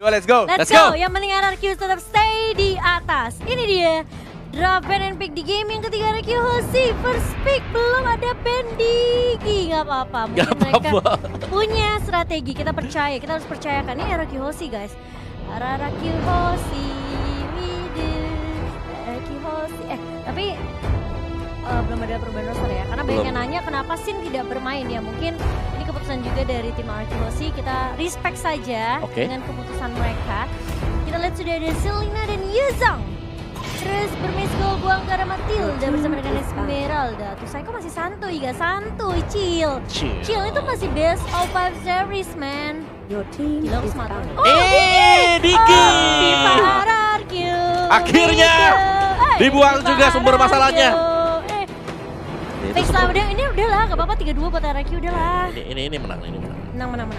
Let's go. Let's go. Yang penting RRQ tetap stay di atas. Ini dia draft ban and pick di game yang ketiga RRQ Hoshi. First pick belum ada Bendigi. Gak apa-apa. Mungkin mereka punya strategi. Kita percaya. Kita harus percayakan. Ini RRQ Hoshi guys. RRQ Hoshi. RRQ Hoshi. Tapi belum ada perubahan roster ya. Karena banyak yang nanya kenapa Sin tidak bermain ya. Mungkin ini keputusan juga dari tim RRQ Hoshi. Kita respect saja dengan keputusan mereka. Kita lihat sudah ada Selena dan Yuzong. Terus bermiss goal buang ke arah Matilda bersama dengan Esmeralda. Tuh Saiko masih santuy gak? Santuy, chill. Chill itu masih best of 5 series man. Gila aku smart. Digi! Viva RRQ. Akhirnya dibuang juga sumber masalahnya. Fix lah, ini udah lah, gak apa-apa 3-2 buat RRQ udah lah. Ini menang, ini menang. Menang.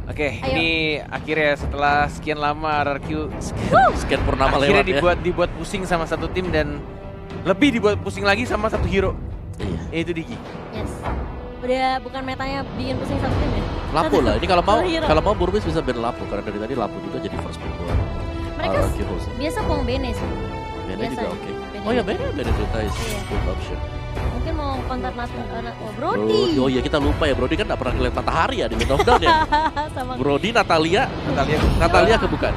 Oke, ini akhirnya setelah sekian lama RRQ Sekian purnama akhirnya lewat dibuat pusing sama satu tim dan lebih dibuat pusing lagi sama satu hero. Iya. Yaitu Digi. Yes. Udah bukan metanya bikin pusing satu tim ya? Lapu lah, ini kalau mau Burbis bisa ban Lapu karena dari tadi Lapu juga jadi first pick buat mereka biasa buang Bene sih. Bene juga oke. Oh ya Bene Deta is good option. Mungkin mau kontak Brody. Oh iya kita lupa ya, Brody kan gak pernah ngeliat matahari ya di Mid of Dawn ya. Brody, Natalia kebuka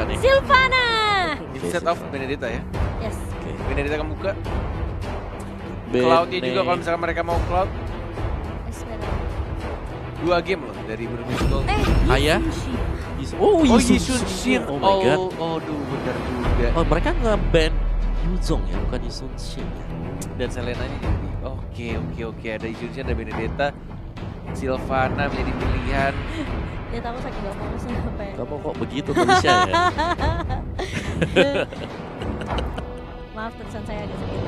nih. Sylvana. Set off Benedetta ya. Yes. Benedetta kebuka. Cloud-nya juga kalau misalkan mereka mau Cloud. 2 game loh dari Burmese Gold. Ayah. Yisun Shin. Oh my god. Aduh benar juga. Oh mereka nge-ban Yuzong ya, bukan Yisun Shin. Dan Selenanya jadi oke ada Yisun Shin, ada Benedetta. Sylvana menjadi pilihan. Dia tahu sakit gak mau sampai. Kamu kok begitu tulisnya ya? Maaf tulisan saya agak sakit.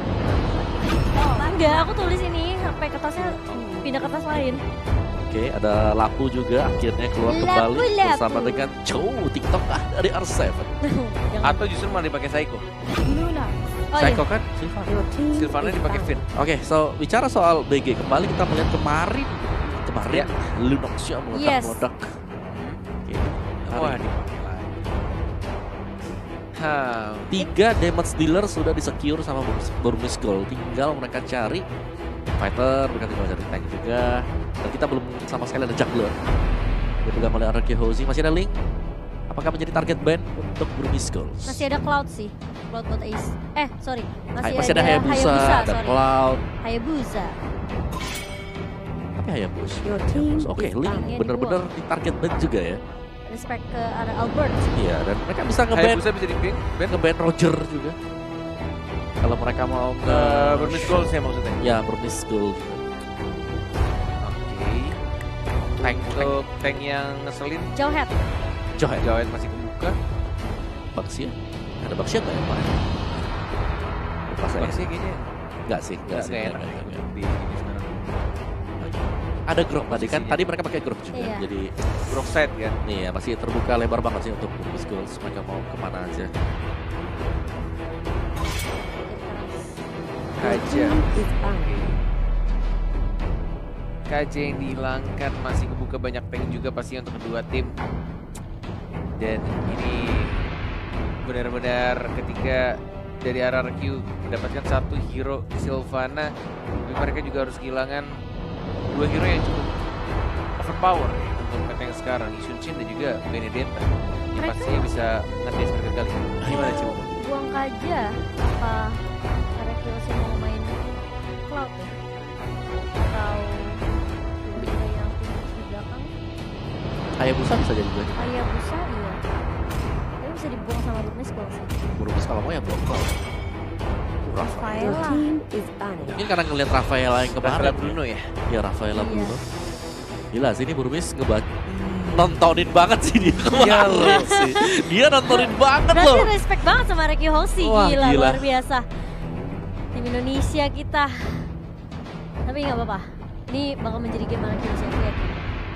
Enggak, aku tulis ini sampai kertasnya pindah kertas lain. Oke, ada Lapu juga akhirnya keluar kembali bersama dengan Chow TikTok dari R7. Atau justru malah dipakai Saiko. Saiko kan? Sylvana dipakai Finn. Oke, so bicara soal BG kembali kita melihat kemarin Lunoxia meledak-meledak. Wah, dipakai lagi. 3 damage dealer sudah di-secure sama Burmese Gold. Tinggal mereka cari fighter, mereka tinggal cari tank juga. Dan kita belum sama sekali ada juggler. Dipegang oleh RRQ Hoshi. Masih ada Link. Apakah menjadi target ban untuk Burmese Gold? Masih ada Cloud sih. Cloud buat Ace. Sorry. Masih ada Hayabusa dan Cloud. Hayabusa. Tapi Hayabusa. Oke, Link bener-bener di target ban juga ya. Respect ke arah Albert. Iya, dan mereka bisa nge-ban. Hayabusa bisa di-ban. Nge-ban Roger juga. Kalau mereka mau ke Burmese Gold sih maksudnya. Ya, Burmese Gold. Untuk tank yang ngeselin. Jauhead Masih kebuka. Baxia. Ada Baxia nggak ya Pak? Baxia kayaknya nggak sih. Nggak enak di ini sekarang. Ada Grok tadi kan. Tadi mereka pakai Grok juga. Iya. Jadi Grok side kan. nih ya masih terbuka lebar banget sih untuk Burmese Gold. Mereka mau kemana aja. KJ yang dihilangkan, masih kebuka banyak tank juga pasti untuk kedua tim. Dan ini benar-benar ketika dari RRQ mendapatkan satu hero Sylvana, tapi mereka juga harus kehilangan 2 hero yang cukup overpower ya, untuk meta yang sekarang, Yisun Shin dan juga Benedetta yang pastinya bisa ngedes berkali-kali. Gimana sih? Buang Kaja apa RRQ masih mau main Cloud ya? Atau yang tim di belakang? Hayabusa bisa jadi juga. Hayabusa iya. Tapi bisa dibuang sama Burmese Gold sih. Burmese kalau mau ya buang Cloud. Rafaela. Mungkin karena ngeliat Rafaela yang kemarin. Bruno ya? Ya Rafaela Bruno. Gila sih ini Burmese nontonin banget sih dia kemarin sih. Dia nontonin banget loh. Berarti respect banget sama RRQ Hoshi. Gila, luar biasa. Tim Indonesia kita. Tapi nggak apa-apa. Ini bakal menjadi game RRQ Hoshi, aku yakin.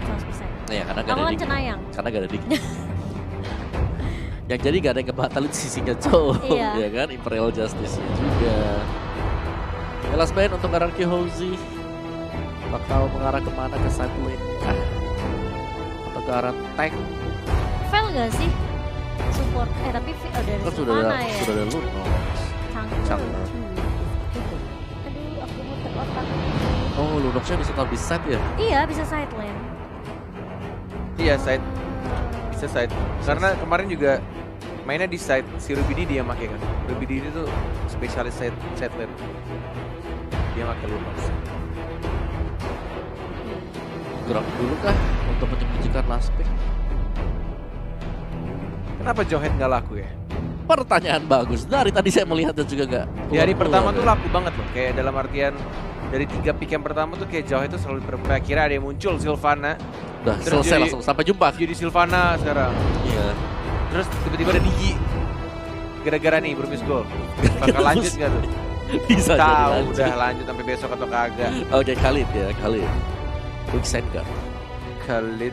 100%. Iya, karena Aku kan Cenayang. Karena gak ada Digi. Yang jadi gak ada yang ngebatalin sisinya cowok. Iya. Ya kan, Imperial Justice-nya juga. Last ban untuk RRQ Hoshi. Bakal mengarah kemana, ke side lane kah? Atau ke arah tank? fail nggak sih? Support, tapi dari Kan Sylvana ya? sudah ada Lunox. Cangkul. Aduh, aku mau terotak. Oh, Lunoxnya bisa taruh di set ya? Iya, bisa side lane. Iya side, bisa side. Karena kemarin juga mainnya di side, si Ruby Didi yang pakai kan. Ruby Didi itu spesialis side lane. Dia pakai Lunox. Gerak dulu kah untuk menyembunyikan last pick? Kenapa Johet nggak laku ya? Pertanyaan bagus. Dari tadi saya melihatnya juga gak. Di hari pertama tuh laku banget loh. Kayak dalam artian dari 3 pick yang pertama tuh kayak Johet itu selalu berubah. Kira ada yang muncul Sylvana. Udah Terus selesai jadi- langsung. Sampai jumpa. Jadi Sylvana sekarang. Iya. Terus tiba-tiba ada Digi. Gara-gara nih Brumis Gold. Bakal lanjut nggak tuh? Bisa jadi Tahu lanjut. udah lanjut sampai besok atau kagak. Oke, Khalid ya, Khalid. Quicksand gak? Khalid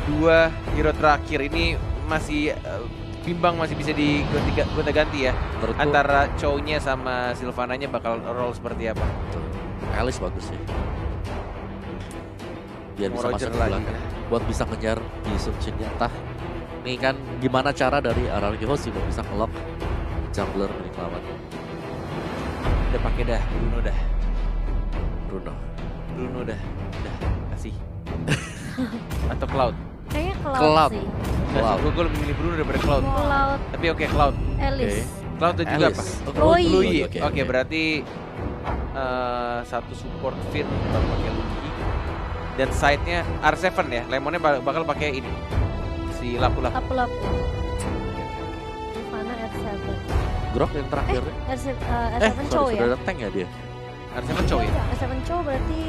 2 hero terakhir ini masih bimbang, masih bisa digonta-ganti ya. Menurutku Antara Chow-nya sama Sylvananya bakal roll seperti apa? Alice bagus ya. Biar bisa Mau masuk Roger ke lagi. belakang. Buat bisa ngejar di Sunshine-nya. Entah nih kan gimana cara dari RRQ Host buat bisa ngelock jungler milik lawan. Udah pakai dah, Bruno dah. Bruno. Udah kasih. Atau Cloud. Kayaknya Cloud, Cloud. sih. Cloud. Gue lebih milih Bruno daripada Cloud. Cloud, Tapi oke Cloud. Alice. Cloud dan juga apa? Alice. Louis. Louis. Oke, Oke, berarti satu support Finn bakal pakai Louis. Dan side-nya R7 ya. Lemonnya bakal pakai ini. Si Lapu-Lapu. Lapu-lapu. Sylvana R7. Grok yang terakhir. R7 Chow sudah ya? ada tank ya dia. R7 Chow ya? R7 Chow berarti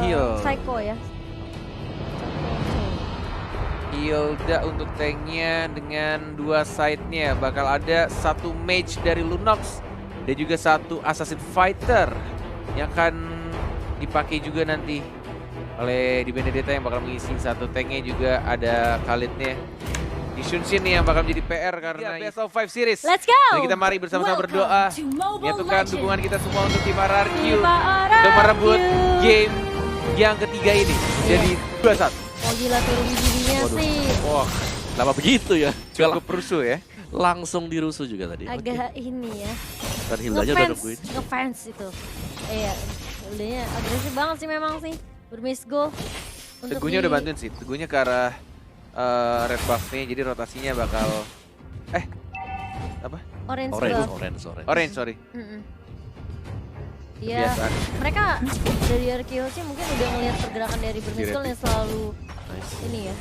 Heal. Psycho ya? Hilda untuk tanknya dengan 2 side-nya. Bakal ada 1 mage dari Lunox. Dan juga 1 assassin fighter. Yang akan dipakai juga nanti oleh di Benedetta yang bakal mengisi 1 tanknya. Juga ada Khalidnya. Di Shunshin nih yang bakal menjadi PR karena Best of 5 series. Let's go! Dan kita mari bersama-sama berdoa. Menyatukan dukungan kita semua untuk tim RRQ. Untuk merebut game yang ketiga ini. Jadi 2-1. Oh gila tuh Ruby-nya Waduh. sih. Wah, Lama begitu ya. cukup rusuh ya. Langsung dirusuh juga tadi. Agak ini ya. Dan Hildanya udah nungguin. Ngefans itu. Iya, Hildanya agresif banget sih memang sih. Bermiss goal. Untuk Teguhnya di- udah bantuin sih. Teguhnya ke arah red buff-nya, jadi rotasinya bakal apa? Orange Orange, buff. orange. Sorry. Iya, Kebiasaan. mereka dari RKO sih mungkin udah ngelihat pergerakan dari Bermiss goal yang selalu Nice. ini ya.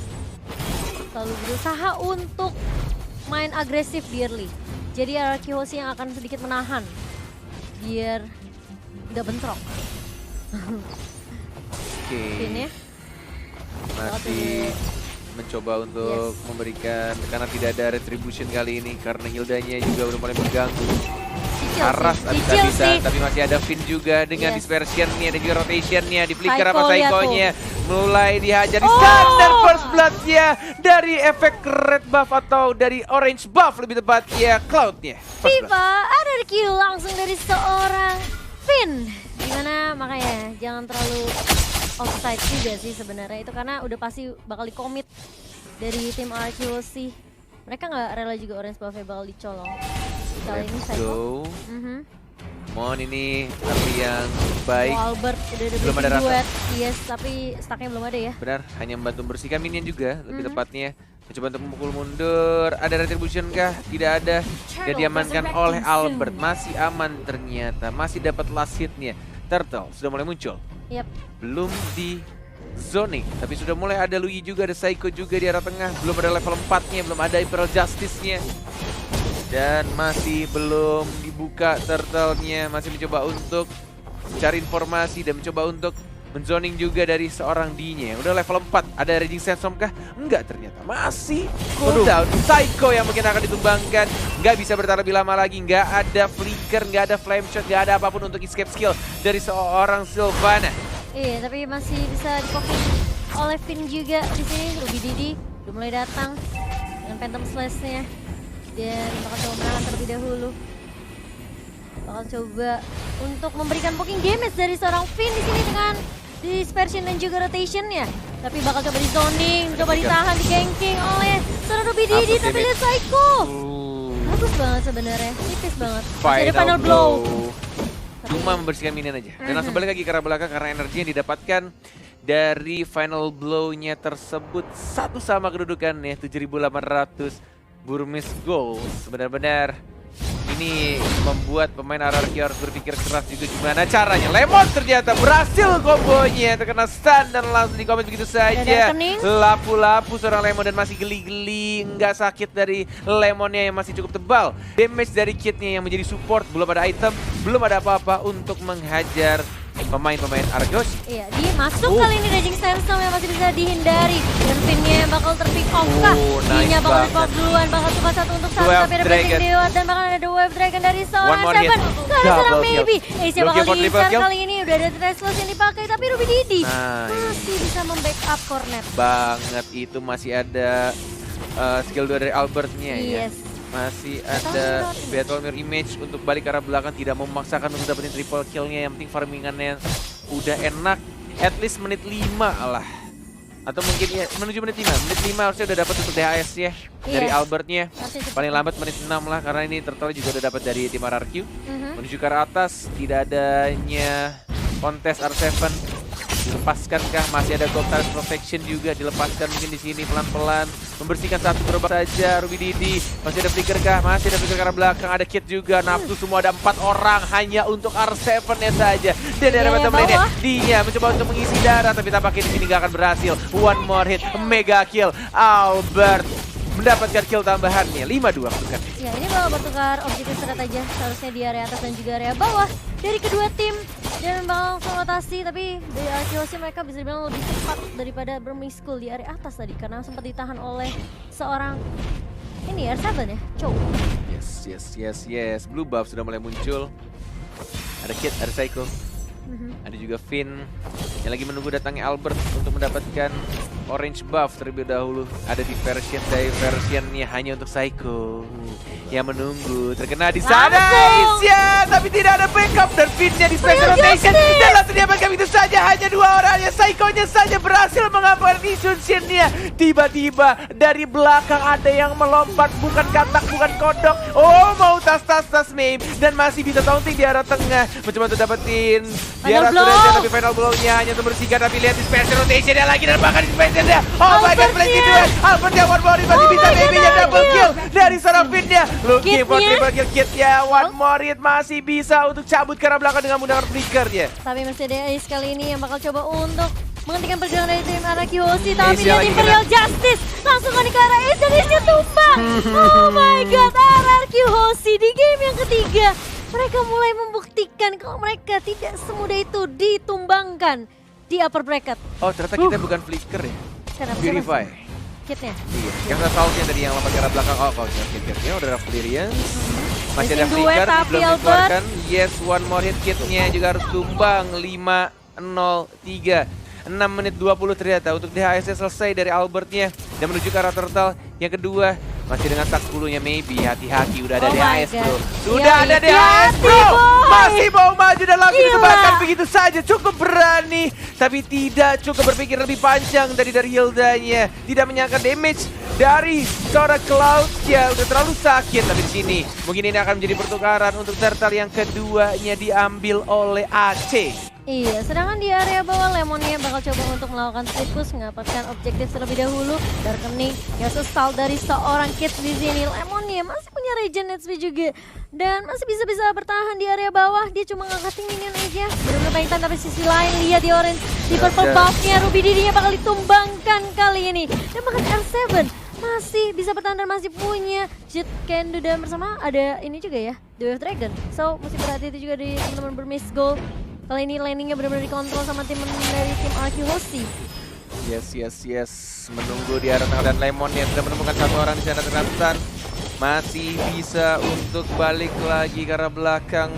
Selalu berusaha untuk main agresif di early. Jadi RKO sih yang akan sedikit menahan biar nggak bentrok. Oke. Pinnya. Masih mencoba untuk memberikan, karena tidak ada retribution kali ini karena Hildanya juga udah mulai mengganggu. Aras Cicil bisa, sih. tapi masih ada Finn juga dengan Yes. dispersionnya dan juga rotationnya, di flicker Psycho sama lihat Psycho-nya. Mulai dihajar di Oh! standar first blood-nya dari efek red buff atau dari orange buff lebih tepatnya, Cloud-nya. First blood. Viva ada kill langsung dari seorang Finn. Gimana makanya jangan terlalu offside juga sih sebenarnya itu karena udah pasti bakal dikomit dari tim RQC. Mereka nggak rela juga orange buff-nya bakal dicolong. Kali ini Let's Psycho. go. Mhm. Mohon ini early yang baik. Oh, Albert udah ada Belum ada breaking rasa. duet. Yes, tapi stacknya belum ada ya. Benar, hanya membantu membersihkan minion juga, lebih Mhm. tepatnya. Mencoba untuk memukul mundur. Ada retribution kah? Tidak ada. Dan diamankan oleh Albert. Masih aman ternyata. Masih dapat last hit-nya. Turtle sudah mulai muncul. Yap. Belum di zoning, tapi sudah mulai ada Louis juga, ada Psycho juga di arah tengah. Belum ada level 4-nya, belum ada Imperial Justice-nya. Dan masih belum dibuka turtle-nya. Masih mencoba untuk mencari informasi dan mencoba untuk menzoning juga dari seorang D-nya. Udah level 4, ada Raging Sandstorm kah? Enggak ternyata, masih cooldown. Psycho yang mungkin akan ditumbangkan. Nggak bisa bertahan lebih lama lagi, nggak ada flicker, nggak ada flame shot, nggak ada apapun untuk escape skill dari seorang Sylvana. Iya, tapi masih bisa di-focus oleh Finn juga di sini. Ruby Didi udah mulai datang dengan Phantom Slash-nya. Dan bakal coba menahan terlebih dahulu. Bakal coba untuk memberikan poking damage dari seorang Finn di sini dengan dispersion dan juga rotation-nya. Tapi bakal coba di zoning, coba ditahan di ganking oleh seorang Ruby Didi, tapi lihat Psycho. Bagus banget sebenarnya, tipis banget. Masih ada final blow. Cuma membersihkan minion aja. Dan langsung balik lagi ke arah belakang karena energi yang didapatkan dari final blow-nya tersebut satu sama kedudukannya 7.800 Burmese Goals. Benar-benar ini membuat pemain RRQ harus berpikir keras juga gimana caranya. Lemon ternyata berhasil kombonya, terkena stun dan langsung di comment begitu saja. Lapu-lapu seorang Lemon dan masih geli-geli, nggak sakit dari Lemonnya yang masih cukup tebal. Damage dari kitnya yang menjadi support, belum ada item, belum ada apa-apa untuk menghajar pemain-pemain Argos. Iya, dia masuk kali ini Raging Sandstorm yang masih bisa dihindari. Dan pinnya bakal terpick off kah? Dia bakal di-pop duluan, bakal cuma satu untuk satu. Tapi ada Blazing Dewa dan bakal ada Wave Dragon dari seorang Seven. Kali salah maybe. Ace bakal diincar kali ini. Udah ada Restless yang dipakai, tapi Ruby Didi masih bisa membackup Cornet. Banget, itu masih ada skill 2 dari Albertnya ya. Masih ada Battle Mirror Image untuk balik ke arah belakang, tidak memaksakan untuk dapetin triple kill-nya, yang penting farmingannya udah enak. At least menit 5 lah. Atau mungkin ya menuju menit 5. Menit 5 harusnya udah dapat untuk DHS ya dari Albertnya. Paling lambat menit 6 lah karena ini Turtle juga udah dapat dari tim RRQ. Menuju ke arah atas, tidak adanya kontes R7. Dilepaskankah? Masih ada Gold Tiles Protection juga dilepaskan mungkin di sini pelan-pelan. Membersihkan satu gerobak saja Ruby Didi. Masih ada flicker kah? Masih ada flicker ke arah belakang. Ada Kit juga. Nafsu semua ada 4 orang hanya untuk R7-nya saja. Dan dari bottom lane dia mencoba untuk mengisi darah tapi tampaknya di sini gak akan berhasil. One more hit, mega kill. Albert mendapatkan kill tambahannya 5-2 bukan? Ya, ini bakal bertukar objektif serat aja seharusnya di area atas dan juga area bawah dari kedua tim. Dan bakal langsung rotasi, tapi dari RQC mereka bisa dibilang lebih cepat daripada Burmese School di area atas tadi karena sempat ditahan oleh seorang ini R7 ya, Chow. Yes. Blue buff sudah mulai muncul. Ada Kit, ada Psycho. Ada juga Finn yang lagi menunggu datangnya Albert untuk mendapatkan orange buff terlebih dahulu. Ada diversionnya hanya untuk Psycho yang menunggu, terkena di sana Asia, tapi tidak ada backup dan Finnnya di special rotation dan langsung diamankan begitu saja. Hanya 2 orangnya, Psycho-nya saja berhasil mengamankan Isunsin-nya. Tiba-tiba dari belakang ada yang melompat, bukan katak, bukan kodok. Oh, mau tas Mame dan masih bisa taunting di arah tengah, mencoba untuk dapetin di arah surga, tapi final blow-nya hanya untuk bersihkan. Tapi lihat di special rotation dia lagi dan bahkan di special-nya. Oh my god, Blazing Duel. Albert yang one more hit masih bisa maybe-nya double kill dari seorang Finn-nya. Looking for triple kill Kit-nya. One more hit masih bisa untuk cabut ke arah belakang dengan menggunakan flicker-nya. Tapi masih ada Ace kali ini yang bakal coba untuk menghentikan perjuangan dari tim RRQ. Tapi lihat Imperial Justice langsung ke arah Ace dan Ace-nya tumbang. Oh my god, RRQ di game yang ketiga mereka mulai membuktikan kalau mereka tidak semudah itu ditumbangkan di upper bracket. Oh, ternyata kita bukan flicker ya. Kenapa? Purify. Kitnya. Iya, yang Saultnya tadi yang lompat ke arah belakang. Oh, kalau kitnya udah ada Valerian. Masih ada flicker, belum dikeluarkan. Yes, one more hit kitnya juga harus tumbang. 5-0-3. 6 menit 20 ternyata untuk DHS selesai dari Albertnya. Dan menuju ke arah Turtle yang kedua. Masih dengan stack 10-nya maybe, hati-hati udah ada DHS bro. Sudah ada DHS bro. Masih mau maju dan langsung ditebarkan begitu saja. Cukup berani, tapi tidak cukup berpikir lebih panjang dari Hildanya. Tidak menyangka damage dari seorang Cloud ya udah terlalu sakit. Tapi di sini mungkin ini akan menjadi pertukaran untuk Turtle yang keduanya diambil oleh AC. Iya, sedangkan di area bawah Lemonnya bakal coba untuk melakukan split push, mendapatkan objektif terlebih dahulu. Darkening ya stall dari seorang Kit di sini. Lemonnya masih punya regen HP juga dan masih bisa bertahan di area bawah. Dia cuma ngangkatin minion aja. Benar-benar baik, tapi sisi lain lihat di orange di purple buff-nya Ruby Didi-nya bakal ditumbangkan kali ini. Dan bahkan R7 masih bisa bertahan dan masih punya Jet Kendo dan bersama ada ini juga ya, The Wave Dragon. So, mesti berhati-hati juga di teman-teman Burmese Gold. Kali ini landingnya benar-benar dikontrol sama tim dari tim RRQ Hoshi. Yes. Menunggu di arah tengah dan Lemon yang sudah menemukan satu orang di sana ternyata masih bisa untuk balik lagi ke arah belakang.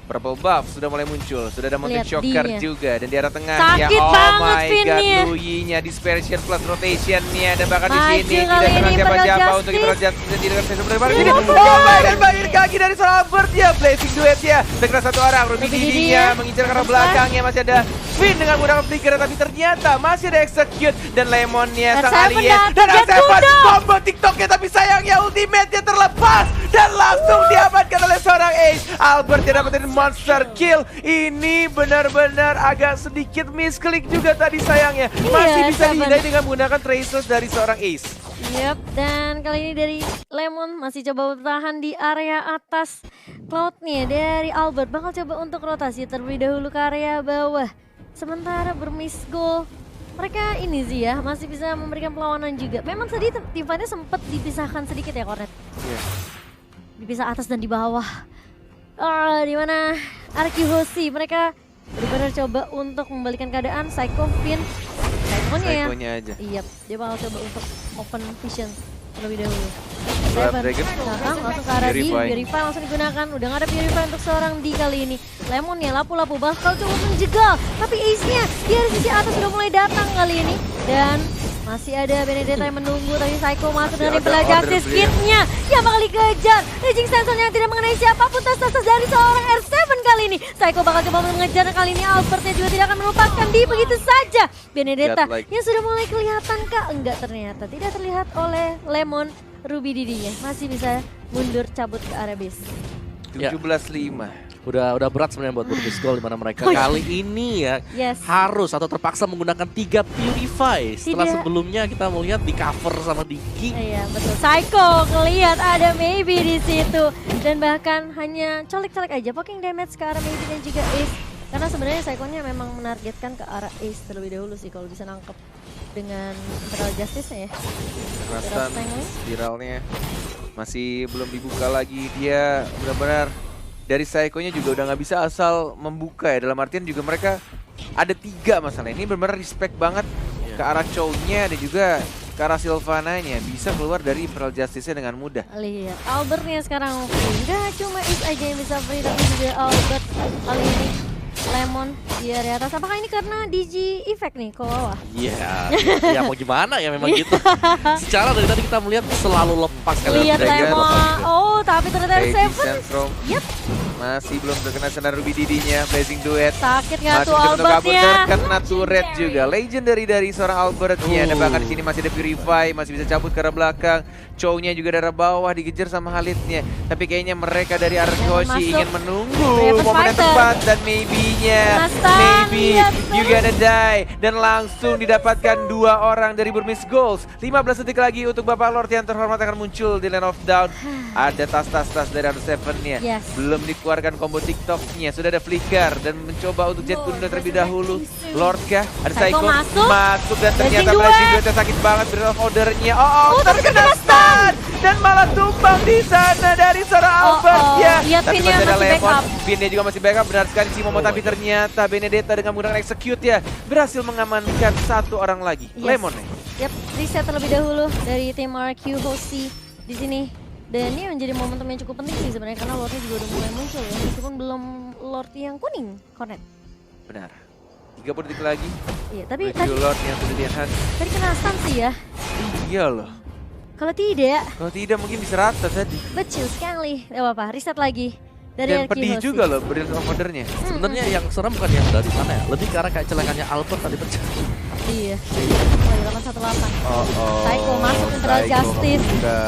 Purple buff sudah mulai muncul, sudah ada Mountain Lihat Shocker D-nya. juga, dan di arah tengahnya, Sakit oh banget my god, Finn-nya. Luyi-nya, Dispersion plus rotation-nya, dan bahkan di Maju sini kali tidak ini terang siapa-siapa Pearl untuk Pearl Justice dan tidak bisa sebenarnya Ini sini. Albert Oh my, dan dan banyak kaki dari seorang Albert ya, Blazing Duet ya, segera satu orang, Ruby Ruby Didi-nya Didi-nya. mengincar ke arah belakangnya, masih ada Finn dengan menggunakan flicker, tapi ternyata masih ada Execute dan Lemonnya sang R7 alien, dan datang, R7 Kudo. combo TikToknya, tapi sayangnya ultimate-nya terlepas dan langsung diamankan oleh seorang Ace. Albert yang dapetin monster kill. Ini benar-benar agak sedikit misklik juga tadi sayangnya. Masih Iya, bisa Seven. dihindari dengan menggunakan Traceless dari seorang Ace. Yap, dan kali ini dari Lemon masih coba bertahan di area atas. Cloud-nya dari Albert bakal coba untuk rotasi terlebih dahulu ke area bawah. Sementara bermiss goal, mereka ini sih ya masih bisa memberikan perlawanan juga. Memang tadi tim fightnya sempat dipisahkan sedikit ya Cornet. Iya. Dipisah atas dan di bawah. Di mana Arkihosi mereka benar-benar coba untuk membalikan keadaan. Psycho Finn, Psycho-nya ya. Psycho-nya aja. Iya, dia bakal coba untuk open vision terlebih dahulu. Blood Seven. Dragon. Sekarang langsung ke arah D, Purify. Purify langsung digunakan. Udah gak ada Purify untuk seorang D kali ini. Lemon ya, lapu-lapu bakal coba menjegal. Tapi Ace-nya di sisi atas sudah mulai datang kali ini. Dan masih ada Benedetta yang menunggu, tapi Psycho masuk dengan ada Impel order Justice beliau. Kit-nya. Yang bakal dikejar. Raging Sensor yang tidak mengenai siapapun, tas-tas dari seorang R7 kali ini. Psycho bakal coba mengejar, dan kali ini Albertnya juga tidak akan melupakan di begitu saja. Benedetta Godlike. yang sudah mulai kelihatan kah? Enggak, ternyata tidak terlihat oleh Lemon. Ruby Didi-nya masih bisa mundur cabut ke arah base. 17-5. Udah berat sebenarnya buat Burgess Gold, di mana mereka kali ini ya Yes. harus atau terpaksa menggunakan 3 Purify. Setelah Tidak. sebelumnya kita melihat di cover sama Diki. Iya betul, Psycho ngelihat ada Maybe di situ, dan bahkan hanya colek-colek aja poking damage ke arah Maybe dan juga Ace. Karena sebenarnya Psycho-nya memang menargetkan ke arah Ace terlebih dahulu sih kalau bisa nangkep dengan Imperial Justice-nya ya. Kerasan Strangling. spiralnya masih belum dibuka lagi. Dia benar-benar dari Psycho-nya juga udah nggak bisa asal membuka ya. Dalam artian juga mereka ada 3 masalah. Ini benar-benar respect banget ke arah Chow-nya dan juga ke arah Sylvana-nya. Bisa keluar dari Imperial Justice-nya dengan mudah. Lihat, Albertnya sekarang free. Nggak cuma Ace aja yang bisa free, tapi juga Albert kali ini. Lemon di area atas. Apakah ini karena DG effect nih ke bawah? Iya, ya mau gimana ya memang gitu. Secara dari tadi kita melihat selalu lepas kali Lihat Dragon. Lemon. Oh, tapi ternyata Lady Seven. Sandstrom Yap, masih belum terkena senar Ruby Didi-nya. Blazing Duet sakit nggak masih tuh bisa untuk kabur, Albertnya? terkena turret juga. Legendary dari seorang Albertnya. Dan bahkan di sini masih ada Purify, masih bisa cabut ke arah belakang. Chow-nya juga dari arah bawah dikejar sama Khalid-nya. Tapi kayaknya mereka dari arah Jangan Hoshi masuk. ingin menunggu Reverse momen yang fighter. tepat, dan maybe-nya. Nastan, Maybe lihat you terus. gonna die. Dan langsung didapatkan 2 orang dari Burmese Goals. 15 detik lagi untuk Bapak Lord yang terhormat akan muncul di Land of Down. Ada tas-tas dari R7-nya. Yes. Belum dikeluarkan combo TikTok-nya. Sudah ada flicker dan mencoba untuk jet bunda terlebih dahulu. Lord kah? Ada Psycho Psycho masuk. dan ternyata Blazing Blazing Duet. Duet sakit banget. Breath of Order-nya. Tapi Terkena kena stun dan malah tumbang di sana dari seorang Albert ya. Lihat Tapi Finn-nya masih ada masih Lemon. backup. Finn-nya juga masih backup, benar sekali si Momo, tapi ternyata Benedetta dengan menggunakan execute ya berhasil mengamankan 1 orang lagi. Yes. Lemon nih. Yap, reset terlebih dahulu dari tim RQ Hoshi di sini. Dan ini menjadi momentum yang cukup penting sih sebenarnya, karena Lordnya juga udah mulai muncul ya, meskipun belum Lord yang kuning, Cornet. Benar. 30 detik lagi. Iya, tapi Menuju tadi, Lord yang sudah di-enhance. tadi kena stun sih ya. Iya loh. Kalau tidak, Kalau tidak mungkin bisa rata tadi. betul sekali. Gak apa-apa, reset lagi dari Dan RQ pedih Hoshi. juga loh Breath of Order-nya. Sebenarnya yang serem bukan yang dari sana ya, lebih ke arah kayak celekannya Albert tadi pecah. Iya. Oh, 818. Oh, Psycho masuk ke Imperial Psycho Justice. membuka.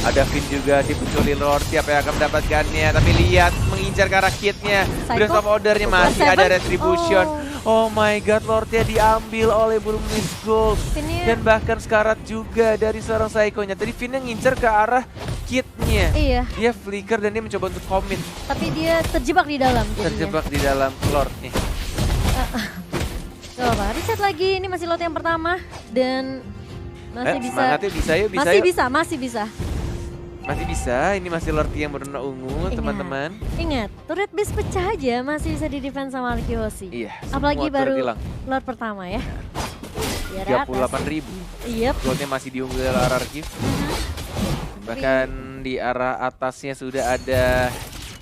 Ada Finn juga dipunculi Lord. Siapa yang akan mendapatkannya? Tapi lihat mengincar ke arah kitnya. Psycho. Breath of Order-nya masih Seven. ada Retribution. Oh my god, Lordnya diambil oleh Burmese Gold. Finn-nya- Dan bahkan sekarat juga dari seorang Psycho-nya. Tadi Finn yang ngincar ke arah kitnya. Iya, Dia flicker dan dia mencoba untuk commit. tapi dia terjebak di dalam jadinya. Terjebak di dalam Lord-nya. Gak apa-apa, reset lagi. Ini masih lot yang pertama dan masih bisa. Semangatnya bisa yuk, bisa Masih yuk. bisa, masih bisa. Masih bisa, ini masih Lord yang berwarna ungu Ingat. teman-teman. Ingat, turret base pecah aja masih bisa di-defend sama Arkihoshi. Iya, Apalagi semua baru turret hilang. Lord pertama ya. Di area atas. 38.000. Iya. Goldnya masih diunggul arah Arkiv. Bahkan di arah atasnya sudah ada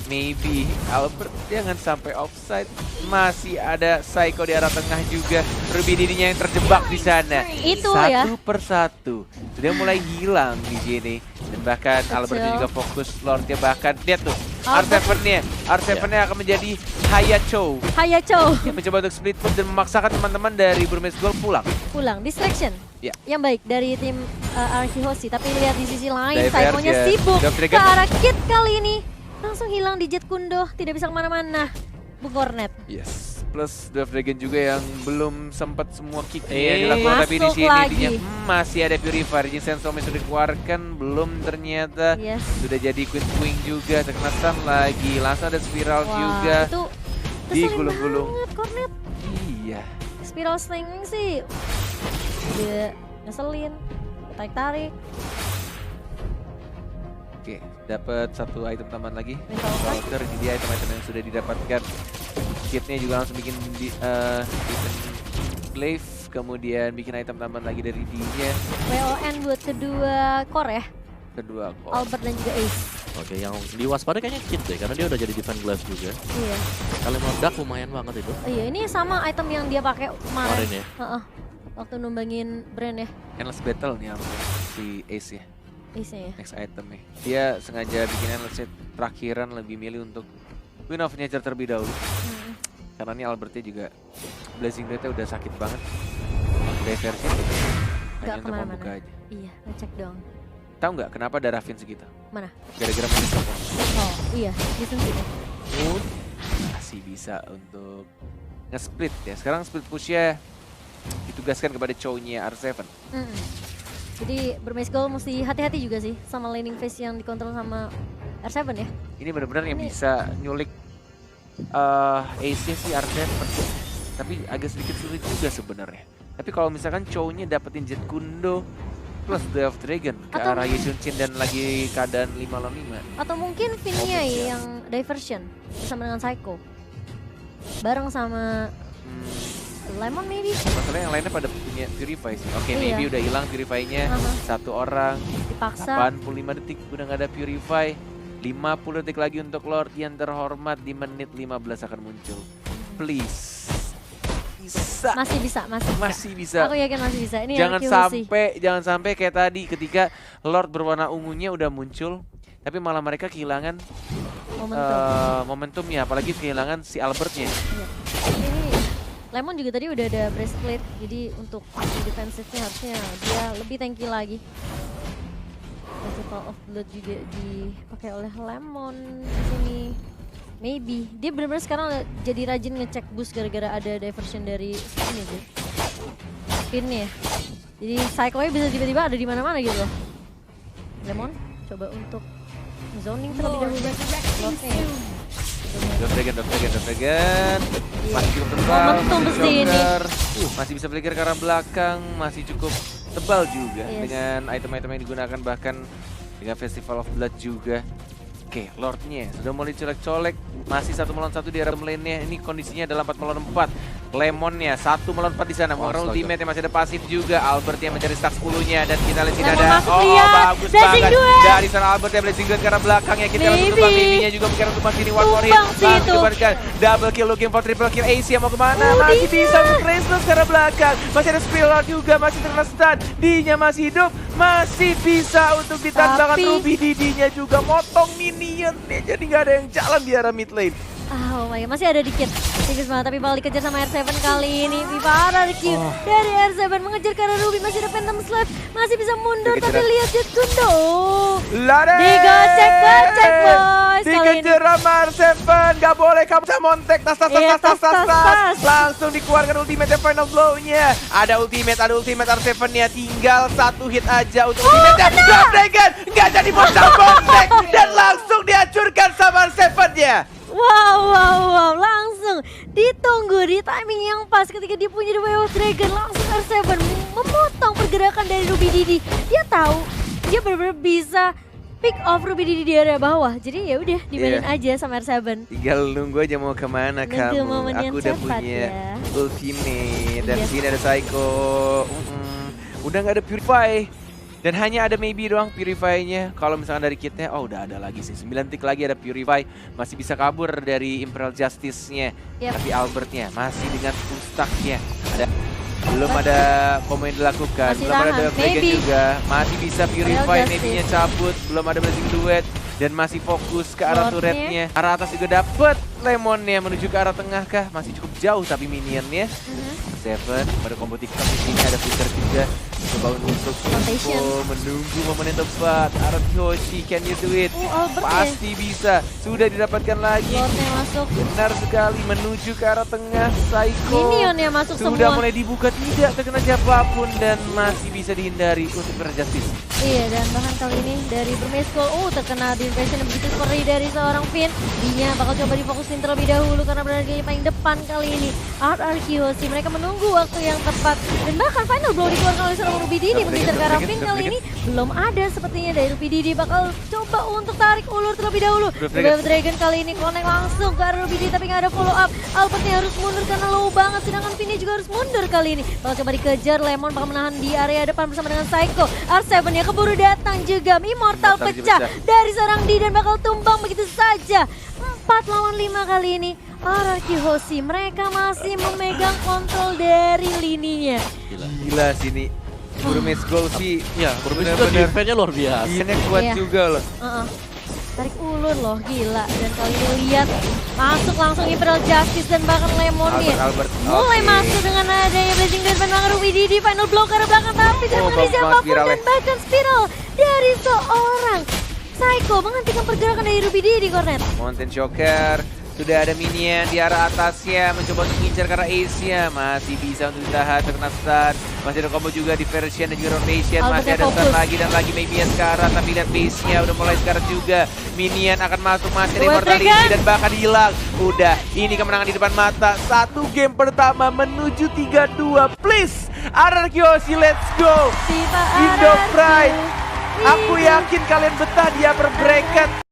maybe Albert jangan sampai offside. Masih ada Psycho di arah tengah juga. Ruby Didinya yang terjebak di sana. Itu satu ya. persatu sudah mulai hilang di sini. Dan bahkan Albert juga fokus Lordnya, bahkan lihat tuh R7-nya akan menjadi Hayacho yang mencoba untuk split push dan memaksakan teman-teman dari Burmese Gold pulang. Distraction Ya. yang baik dari tim Archihosi. Tapi lihat di sisi lain, Diverge, Psycho-nya sibuk Dove ke Dragon. arah Kit kali ini. Langsung hilang di Jet Kundo, tidak bisa kemana-mana. Bung Cornet. Yes, plus Dove Dragon juga yang belum sempat semua kicknya dilakukan, tapi di masuk sini lagi. dia masih ada Purifier. Jin Sensor sudah dikeluarkan, belum ternyata. Yes. Sudah jadi Queen Swing juga, terkena stun lagi, langsung ada Spiral juga. Itu digulung-gulung. banget Cornet. Iya. Spiral slinging sih udah ngeselin, tarik-tarik. Oke, dapat satu item tambahan lagi. Mental Router, ini dia item-item yang sudah didapatkan. Kitnya juga langsung bikin item glaive, kemudian bikin item tambahan lagi dari D-nya. WON buat kedua core ya, Kedua kok. Albert dan juga Ace. Oke, yang diwaspadai kayaknya Kit deh, karena dia udah jadi defense glass juga. Iya. Kali meledak lumayan banget itu. Iya, ini sama item yang dia pakai kemarin. Kemarin ya. Heeh. Waktu numbangin brand ya, Endless Battle nih yang si Ace ya. Ace-nya ya. Next item nih. Dia sengaja bikin endless terakhiran, lebih milih untuk Queen of Nature terlebih dahulu. Karena ini Albertnya juga Blazing Blade-nya udah sakit banget. Diversi hanya Nggak untuk kemana-mana. membuka aja. Iya, ngecek dong. Tahu nggak kenapa ada Raffin segitu? Mana? Gara-gara main support. Oh iya, disentuh ya. Masih bisa untuk nge-split ya. Sekarang split push-nya ditugaskan kepada Chow-nya R7. Jadi Burmese Gold mesti hati-hati juga sih sama laning phase yang dikontrol sama R7 ya. Ini benar-benar yang bisa nyulik Ace-nya sih R7. Tapi agak sedikit sulit juga sebenarnya. Tapi kalau misalkan Chow-nya dapetin Jet Kundo plus Dove Dragon ke Atau arah Yeshun-Chin dan lagi keadaan 5 lawan 5. Atau mungkin Vinnya yang diversion bersama dengan Psycho. Bareng sama Lemon maybe. Masalahnya yang lainnya pada punya Purify sih. Oke, Iya. maybe udah hilang Purify-nya. Satu orang. Dipaksa. 85 detik udah nggak ada Purify. 50 detik lagi untuk Lord yang terhormat, di menit 15 akan muncul. Please. Bisa. Masih bisa. Aku yakin masih bisa. Ini Jangan sampai kayak tadi ketika Lord berwarna ungunya udah muncul, tapi malah mereka kehilangan momentumnya, apalagi kehilangan si Albertnya. Iya. Ini Lemon juga tadi udah ada breastplate, jadi untuk defensifnya harusnya dia lebih tanky lagi. Festival of Blood juga dipakai oleh Lemon di sini. Maybe dia benar-benar sekarang jadi rajin ngecek boost gara-gara ada diversion dari ini sih. Spinnya. Jadi Psycho-nya bisa tiba-tiba ada di mana-mana gitu loh. Lemon coba untuk zoning terlebih dahulu. Blocknya ya. Dove Dragon. Masih cukup tebal. Momentum pasti ini. Masih bisa flicker ke arah belakang, masih cukup tebal juga dengan item-item yang digunakan, bahkan dengan Festival of Blood juga. Oke, Lordnya sudah mulai colek-colek, masih 1 melawan 1 di area lane-nya. Ini kondisinya adalah 4 melawan 4. Lemonnya 1 melawan 4 di sana. Mengeluarkan ultimate yang masih ada pasif juga. Albert yang mencari stack 10-nya dan kita lihat sini ada bagus banget dari sana Albert yang blazing duet ke arah belakangnya. Kita lihat tutupan miminya juga mungkin untuk sini one more hit. Langsung diberikan double kill, looking for triple kill. AC yang mau kemana? Masih bisa untuk Graceless ke arah belakang. Masih ada Spiral juga, masih terkena stun. D-nya masih hidup, masih bisa untuk ditambahkan Ruby. D-nya juga motong minion. Jadi nggak ada yang jalan di arah mid lane. Oh my god, masih ada dikit. Tipis banget, tapi bakal dikejar sama R7 kali ini. Parah Q dari R7 mengejar ke arah Ruby. Masih ada Phantom Slap, masih bisa mundur. Tapi lihat Jet Kundo. Digocek boys. Dikejar sama R7, gak boleh kamu bisa montek. Tas. Langsung dikeluarkan ultimate final blow-nya. Ada ultimate R7-nya. Tinggal 1 hit aja untuk ultimate-nya. Dove Dragon gak jadi montek dan langsung dihancurkan sama R7-nya. Wow, langsung ditunggu di timing yang pas ketika dia punya The Way of Dragon. Langsung R7 memotong pergerakan dari Ruby Didi. Dia tahu dia benar-benar bisa pick off Ruby Didi di area bawah. Jadi ya udah dimainin aja sama R7. Tinggal nunggu aja mau kemana kamu. Aku udah punya ultimate dan sini ada Psycho. Udah nggak ada Purify. Dan hanya ada maybe doang Purify-nya. Kalau misalkan dari kitnya, oh udah ada lagi sih. 9 tick lagi ada Purify. Masih bisa kabur dari Imperial Justice-nya. Tapi Albertnya masih dengan Ustak-nya. Belum ada komen dilakukan. Masih belum ada tahan, Dragon maybe. juga. Masih bisa Purify, Justice. maybe-nya cabut. Belum ada Blazing Duet. Dan masih fokus ke arah Lordnya. turretnya. Arah atas juga dapet Lemonnya menuju ke arah tengah kah? Masih cukup jauh tapi minionnya. Seven pada combo TikTok di sini ada Flicker juga. Coba untuk Rotation. menunggu momen yang tepat. Araryoshi, can you do it? Albert ya. Pasti bisa. Sudah didapatkan lagi. Lordnya masuk. Benar sekali menuju ke arah tengah. Psycho Minion yang masuk sudah semua. mulai dibuka, tidak terkena siapapun dan masih bisa dihindari untuk Justice. Iya, dan bahkan kali ini dari Burmese Skull, terkena di invasion yang begitu perih dari seorang Finn. Dia bakal coba difokusin terlebih dahulu karena berada di paling depan kali ini. RRQC, mereka menunggu waktu yang tepat. Dan bahkan final blow dikeluarkan oleh seorang Ruby Didi mengincar ke arah Finn kali ini. Belum ada sepertinya dari Ruby Didi, bakal coba untuk tarik ulur terlebih dahulu. Wave Dragon kali ini connect langsung ke arah Ruby Didi tapi nggak ada follow up. Albertnya harus mundur karena low banget, sedangkan Finn juga harus mundur kali ini. Bakal coba dikejar, Lemon bakal menahan di area depan bersama dengan Psycho. R7 ya keburu datang juga, Immortal pecah dari seorang D dan bakal tumbang begitu saja. 4 lawan 5 kali ini. RRQ Hoshi, mereka masih memegang kontrol dari lininya. Gila sini. Burmese Skull sih. Ya, Burmese Skull defense-nya luar biasa. Iya, kuat Iya. juga loh. Tarik ulur loh, gila. Dan kali ini lihat masuk langsung Imperial Justice dan bahkan Lemonnya Albert. mulai masuk dengan adanya Blazing Dance dan Ruby Didi. Final blow ke arah belakang tapi tidak mengenai siapapun dan bahkan spiral dari seorang Psycho menghentikan pergerakan dari Ruby Didi, Cornet. Mountain Shocker. Sudah ada minion di arah atasnya, mencoba untuk ngincar ke arah Ace-nya. Masih bisa untuk ditahan, terkena stun. Masih ada combo juga di version dan juga rotation. Masih ada stun lagi dan lagi maybe sekarang. Tapi lihat base-nya udah mulai sekarang juga. Minion akan masuk, masih ada Immortality dan bahkan hilang. Udah, ini kemenangan di depan mata. 1 game pertama menuju 3-2. Please, RRQC, let's go. Indo Pride. Aku yakin kalian betah di upper bracket.